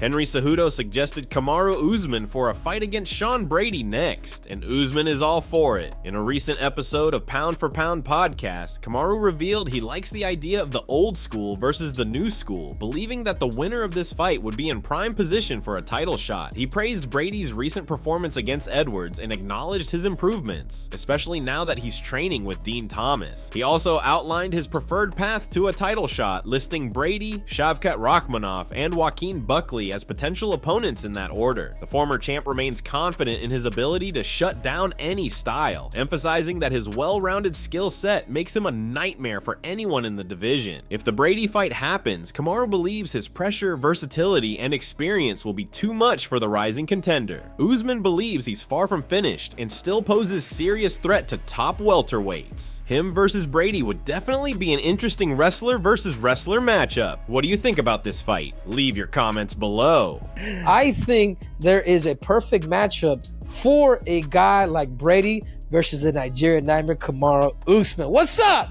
Henry Cejudo suggested Kamaru Usman for a fight against Sean Brady next, and Usman is all for it. In a recent episode of Pound for Pound podcast, Kamaru revealed he likes the idea of the old school versus the new school, believing that the winner of this fight would be in prime position for a title shot. He praised Brady's recent performance against Edwards and acknowledged his improvements, especially now that he's training with Dean Thomas. He also outlined his preferred path to a title shot, listing Brady, Shavkat Rakhmonov, and Joaquin Buckley as potential opponents in that order. The former champ remains confident in his ability to shut down any style, emphasizing that his well-rounded skill set makes him a nightmare for anyone in the division. If the Brady fight happens, Kamaru believes his pressure, versatility, and experience will be too much for the rising contender. Usman believes he's far from finished and still poses serious threat to top welterweights. Him versus Brady would definitely be an interesting wrestler versus wrestler matchup. What do you think about this fight? Leave your comments below. I think there is a perfect matchup for a guy like Brady versus a Nigerian nightmare, Kamaru Usman. What's up?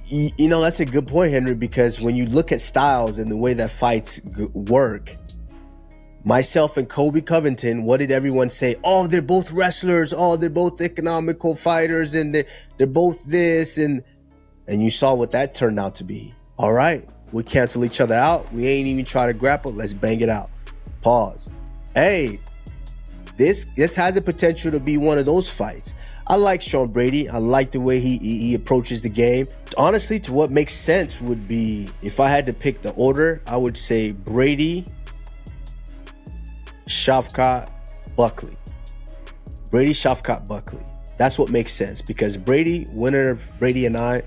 You know, that's a good point, Henry, because when you look at styles and the way that fights work, myself and Kobe Covington, what did everyone say? Oh, they're both wrestlers. Oh, they're both economical fighters, and they're both this, and you saw what that turned out to be. All right, we cancel each other out. We ain't even try to grapple. Let's bang it out. Pause. Hey, this has the potential to be one of those fights. I like Sean Brady. I like the way he approaches the game. Honestly, to what makes sense would be, if I had to pick the order, I would say Brady, Shavkat, Buckley. Brady, Shavkat, Buckley. That's what makes sense, because Brady, winner of Brady and I,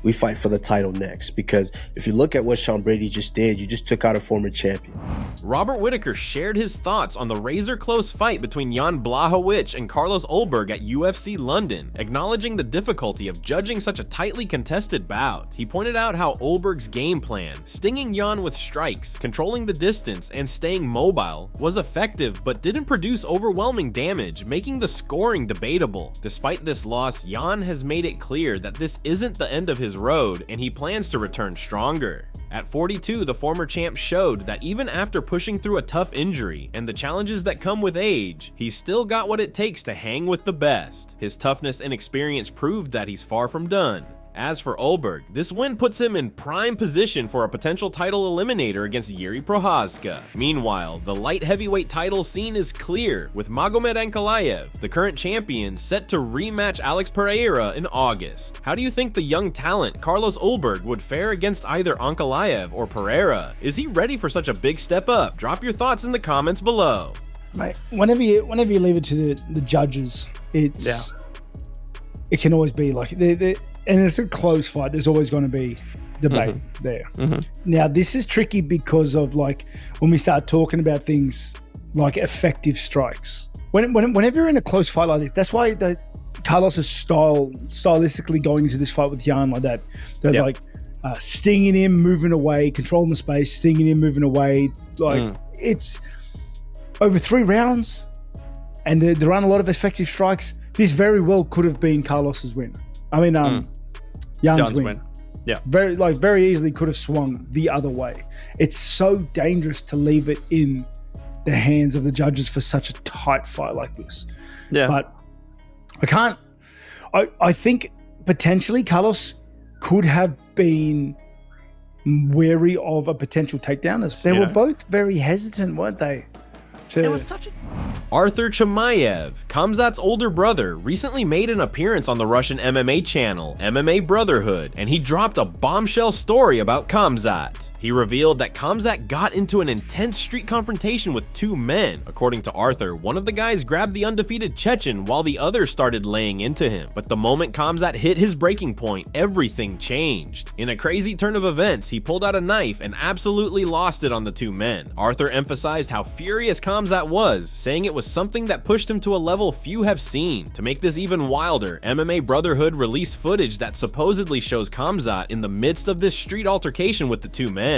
we fight for the title next. Because if you look at what Sean Brady just did, you just took out a former champion. Robert Whittaker shared his thoughts on the razor-close fight between Jan Blachowicz and Carlos Ulberg at UFC London, acknowledging the difficulty of judging such a tightly contested bout. He pointed out how Ulberg's game plan, stinging Jan with strikes, controlling the distance, and staying mobile, was effective but didn't produce overwhelming damage, making the scoring debatable. Despite this loss, Jan has made it clear that this isn't the end of his road, and he plans to return stronger. At 42, the former champ showed that even after pushing through a tough injury and the challenges that come with age, he's still got what it takes to hang with the best. His toughness and experience proved that he's far from done. As for Ulberg, this win puts him in prime position for a potential title eliminator against Jiří Procházka. Meanwhile, the light heavyweight title scene is clear, with Magomed Ankalaev, the current champion, set to rematch Alex Pereira in August. How do you think the young talent Carlos Ulberg would fare against either Ankalaev or Pereira? Is he ready for such a big step up? Drop your thoughts in the comments below. Mate, whenever you leave it to the judges, it can always be like and it's a close fight. There's always going to be debate there. Now, this is tricky because of, like, when we start talking about things like effective strikes. Whenever you're in a close fight like this, that's why Carlos's stylistically going into this fight with Jan like that. They're like stinging him, moving away, controlling the space, stinging him, moving away. Like it's over 3 rounds, and there aren't a lot of effective strikes. This very well could have been Carlos's win. I mean, Jan's win. Yeah, very easily could have swung the other way. It's so dangerous to leave it in the hands of the judges for such a tight fight like this. Yeah, but I think potentially Carlos could have been wary of a potential takedown, as they were both very hesitant, weren't they? It was such a... Artur Chimaev, Khamzat's older brother, recently made an appearance on the Russian MMA channel, MMA Brotherhood, and he dropped a bombshell story about Khamzat. He revealed that Khamzat got into an intense street confrontation with 2 men. According to Arthur, one of the guys grabbed the undefeated Chechen while the other started laying into him. But the moment Khamzat hit his breaking point, everything changed. In a crazy turn of events, he pulled out a knife and absolutely lost it on the 2 men. Arthur emphasized how furious Khamzat was, saying it was something that pushed him to a level few have seen. To make this even wilder, MMA Brotherhood released footage that supposedly shows Khamzat in the midst of this street altercation with the 2 men.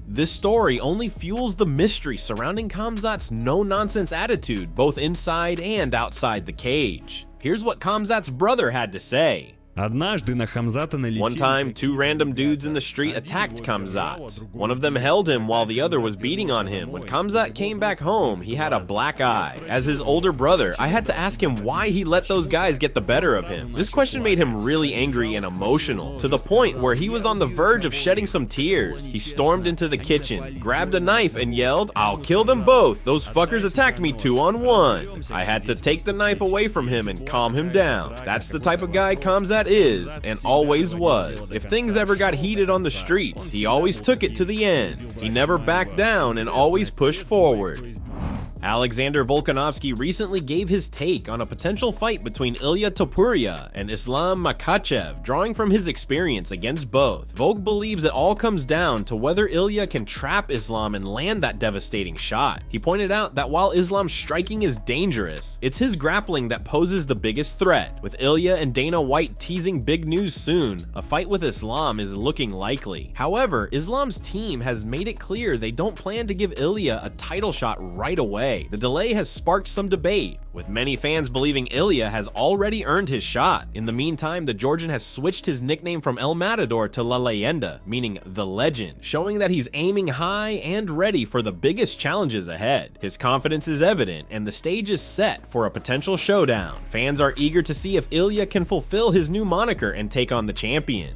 This story only fuels the mystery surrounding Khamzat's no-nonsense attitude, both inside and outside the cage. Here's what Khamzat's brother had to say. Однажды на Хамзата налетели... One time, two random dudes in the street attacked Khamzat. One of them held him while the other was beating on him. When Khamzat came back home, he had a black eye. As his older brother, I had to ask him why he let those guys get the better of him. This question made him really angry and emotional, to the point where he was on the verge of shedding some tears. He stormed into the kitchen, grabbed a knife, and yelled, "I'll kill them both! Those fuckers attacked me 2-on-1. I had to take the knife away from him and calm him down. That's the type of guy Khamzat is, and always was. If things ever got heated on the streets, he always took it to the end. He never backed down and always pushed forward." Alexander Volkanovski recently gave his take on a potential fight between Ilia Topuria and Islam Makhachev, drawing from his experience against both. Volk believes it all comes down to whether Ilia can trap Islam and land that devastating shot. He pointed out that while Islam's striking is dangerous, it's his grappling that poses the biggest threat. With Ilia and Dana White teasing big news soon, a fight with Islam is looking likely. However, Islam's team has made it clear they don't plan to give Ilia a title shot right away. The delay has sparked some debate, with many fans believing Ilia has already earned his shot. In the meantime, the Georgian has switched his nickname from El Matador to La Leyenda, meaning the legend, showing that he's aiming high and ready for the biggest challenges ahead. His confidence is evident, and the stage is set for a potential showdown. Fans are eager to see if Ilia can fulfill his new moniker and take on the champion.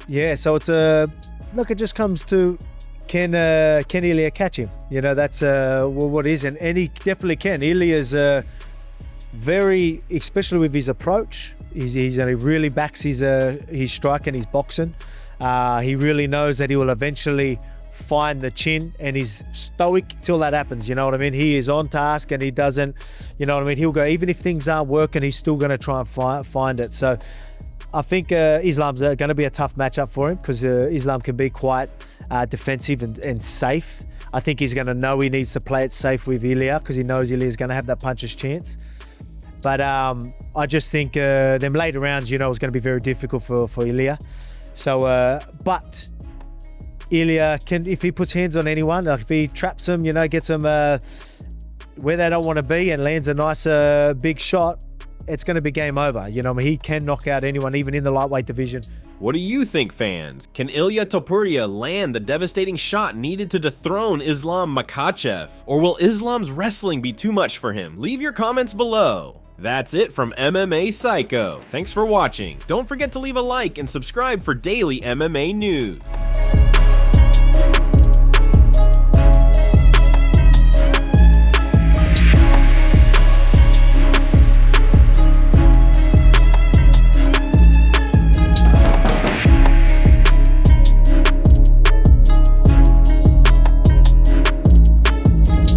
Yeah, so it's look, it just comes to can Ilia catch him? You know, that's what it is, and he definitely can. Ilia's very, especially with his approach, he really backs his strike and his boxing. He really knows that he will eventually find the chin, and he's stoic till that happens. You know what I mean? He is on task, and he doesn't, you know what I mean? He'll go, even if things aren't working, he's still going to try and find it. So I think Islam's going to be a tough matchup for him, because Islam can be quite defensive and safe. I think he's going to know he needs to play it safe with Ilia, because he knows Ilia's going to have that puncher's chance. But I just think them later rounds, you know, is going to be very difficult for Ilia. So, but Ilia can, if he puts hands on anyone, like if he traps them, you know, gets them where they don't want to be and lands a nice big shot, it's going to be game over. You know, I mean, he can knock out anyone, even in the lightweight division. What do you think, fans? Can Ilia Topuria land the devastating shot needed to dethrone Islam Makhachev? Or will Islam's wrestling be too much for him? Leave your comments below. That's it from MMA Psycho. Thanks for watching. Don't forget to leave a like and subscribe for daily MMA news.